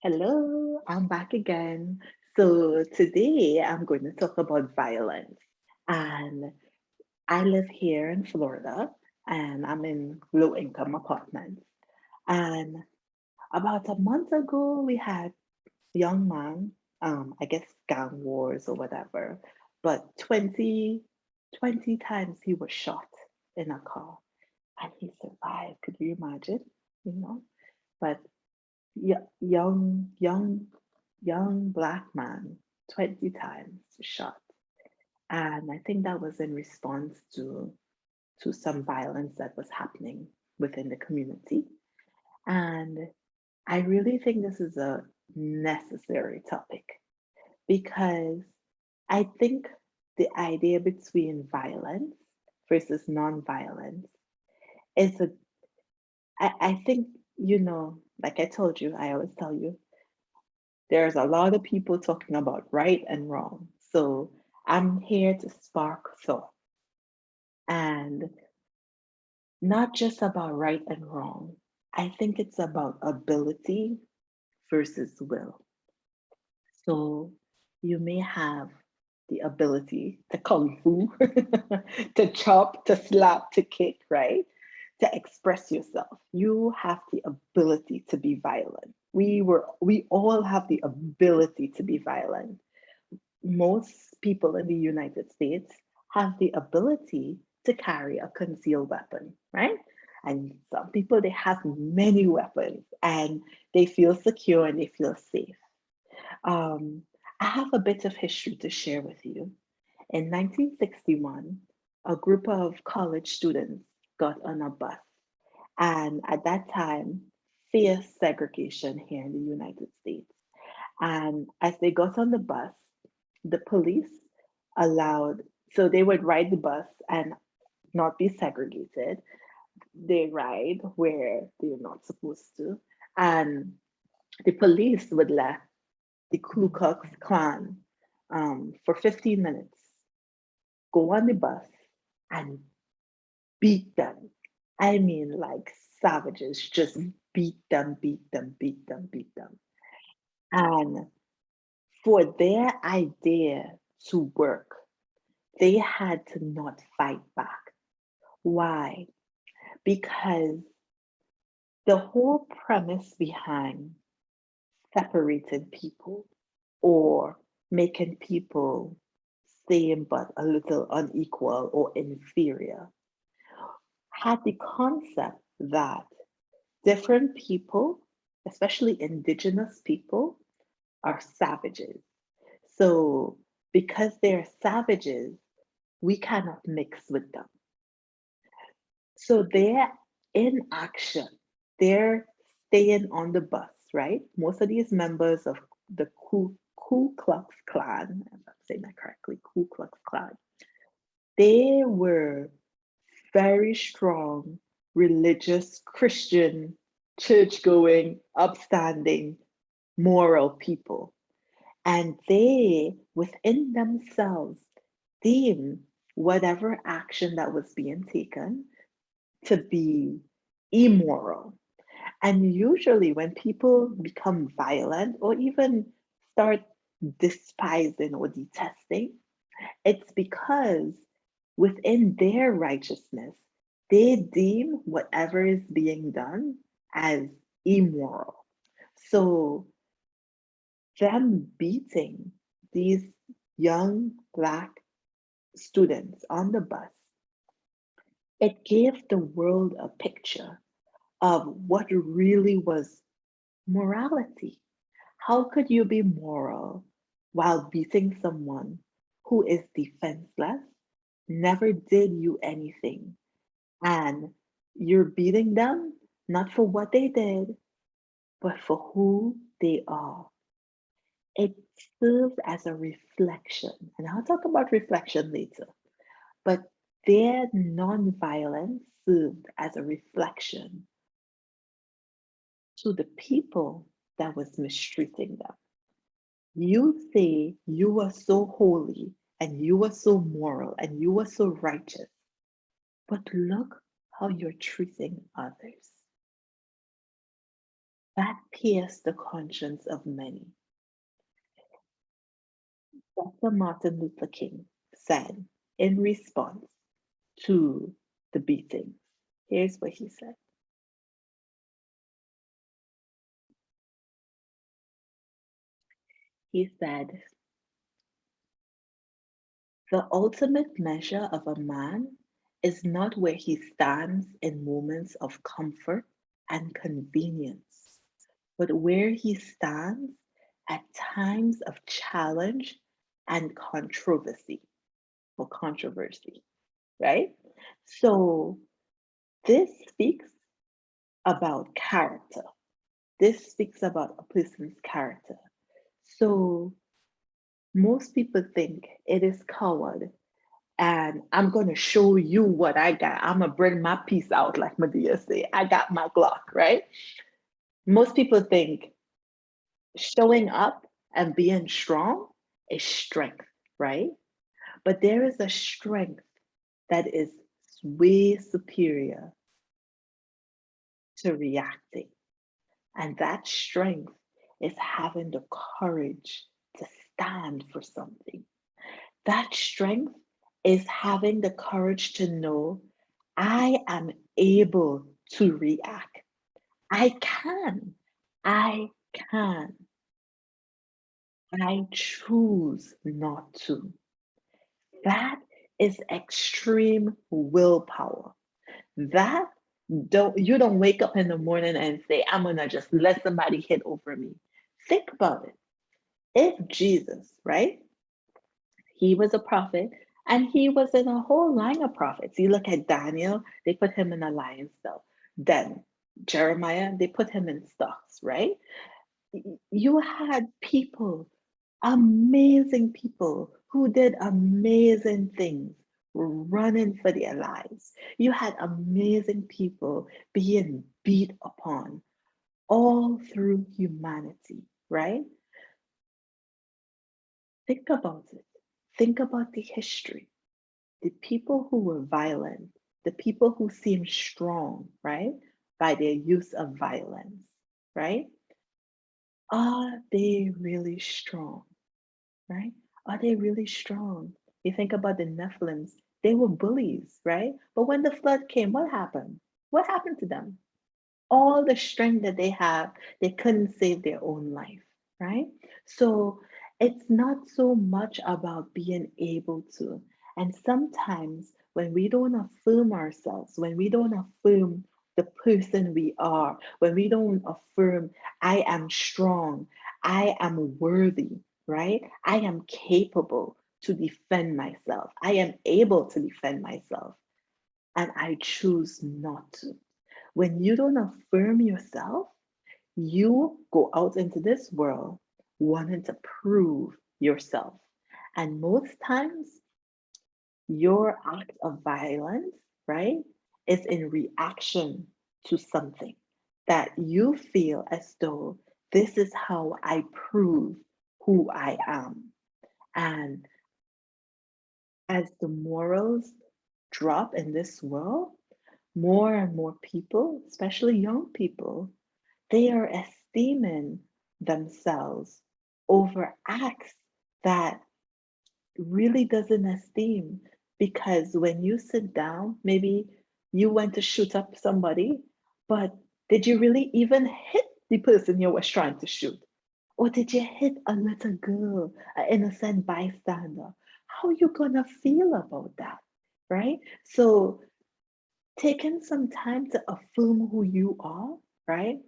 Hello, I'm back again. So today I'm going to talk about violence. And I live here in Florida and I'm in low income apartments. And about a month ago, we had a young man, I guess gang wars or whatever, but 20 times he was shot in a car and he survived. Could you imagine? You know, but young black man 20 times shot, and I think that was in response to some violence that was happening within the community. And I really think this is a necessary topic because I think the idea between violence versus non-violence is a I think, like I told you, I always tell you, there's a lot of people talking about right and wrong. So I'm here to spark thought and not just about right and wrong. I think it's about ability versus will. So you may have the ability to kung fu, to chop, to slap, to kick, right? To express yourself. You have the ability to be violent. We all have the ability to be violent. Most people in the United States have the ability to carry a concealed weapon, right? And some people, they have many weapons and they feel secure and they feel safe. Um, I have a bit of history to share with you. In 1961, a group of college students got on a bus. And at that time, fierce segregation here in the United States. And as they got on the bus, the police allowed, so they would ride the bus and not be segregated. They ride where they're not supposed to. And the police would let the Ku Klux Klan for 15 minutes go on the bus and beat them. I mean, like savages, just beat them, beat them, beat them, beat them. And for their idea to work, they had to not fight back. Why? Because the whole premise behind separating people or making people same but a little unequal or inferior had the concept that different people, especially indigenous people, are savages. So because they're savages, we cannot mix with them. So they're in action. They're staying on the bus, right? Most of these members of the Ku Klux Klan, if I'm saying that correctly, Ku Klux Klan, they were very strong, religious, Christian, church going, upstanding, moral people. And they, within themselves, deemed whatever action that was being taken to be immoral. And usually, when people become violent or even start despising or detesting, it's because within their righteousness, they deem whatever is being done as immoral. So, them beating these young Black students on the bus, it gave the world a picture of what really was morality. How could you be moral while beating someone who is defenseless, never did you anything, and you're beating them not for what they did, but for who they are? It serves as a reflection, and I'll talk about reflection later, but their nonviolence served as a reflection to the people that was mistreating them. You say you are so holy and you are so moral and you are so righteous, but look how you're treating others. That pierced the conscience of many. Dr. Martin Luther King said in response to the beating, here's what he said. He said, the ultimate measure of a man is not where he stands in moments of comfort and convenience, but where he stands at times of challenge and controversy, right? So this speaks about character. This speaks about a person's character. So most people think it is coward and I'm gonna show you what I got. I'm gonna bring my piece out, like Medea say. I got my Glock, right? Most people think showing up and being strong is strength, right? But there is a strength that is way superior to reacting. And that strength is having the courage to stand for something. That strength is having the courage to know I am able to react. I can. I can. I choose not to. That is extreme willpower. That don't wake up in the morning and say, I'm gonna just let somebody hit over me. Think about it. If Jesus, right? He was a prophet and he was in a whole line of prophets. You look at Daniel, they put him in a lion's cell. Then Jeremiah, they put him in stocks, right? You had people, amazing people who did amazing things, running for their lives. You had amazing people being beat upon all through humanity, right? Think about it. Think about the history. The people who were violent, the people who seemed strong, right, by their use of violence, right? Are they really strong, right? Are they really strong? You think about the Nephilims, they were bullies, right? But when the flood came, what happened? What happened to them? All the strength that they have, they couldn't save their own life, right? So it's not so much about being able to. And sometimes when we don't affirm ourselves, when we don't affirm the person we are, when we don't affirm, I am strong, I am worthy, right? I am capable to defend myself, I am able to defend myself, and I choose not to. When you don't affirm yourself, you go out into this world wanting to prove yourself. And most times, your act of violence, right, is in reaction to something that you feel as though this is how I prove who I am. And as the morals drop in this world, more and more people, especially young people, they are esteeming themselves over acts that really doesn't esteem. Because when you sit down, maybe you went to shoot up somebody, but did you really even hit the person you was trying to shoot? Or did you hit a little girl, an innocent bystander? How you gonna feel about that, right? So taking some time to affirm who you are, right?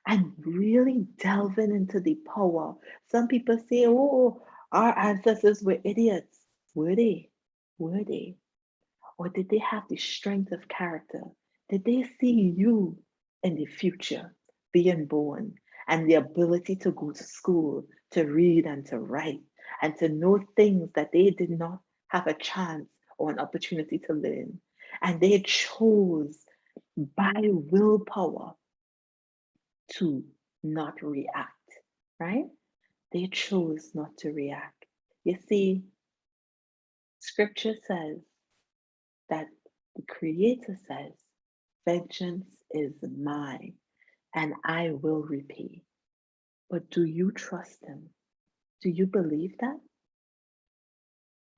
And really delving into the power. Some people say, oh, our ancestors were idiots. Were they? Were they? Or did they have the strength of character? Did they see you in the future being born and the ability to go to school, to read and to write, and to know things that they did not have a chance or an opportunity to learn? And they chose by willpower to not react, right? They chose not to react. You see, scripture says that the Creator says, vengeance is mine. and I will repay. But do you trust him? Do you believe that?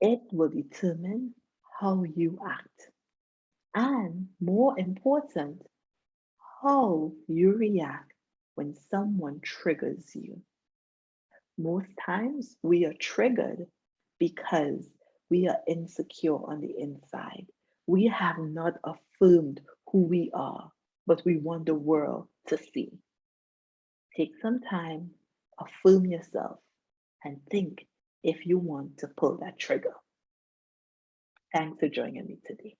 It will determine how you act. And more important, how you react when someone triggers you. Most times we are triggered because we are insecure on the inside. We have not affirmed who we are, but we want the world to see. Take some time, affirm yourself, and think if you want to pull that trigger. Thanks for joining me today.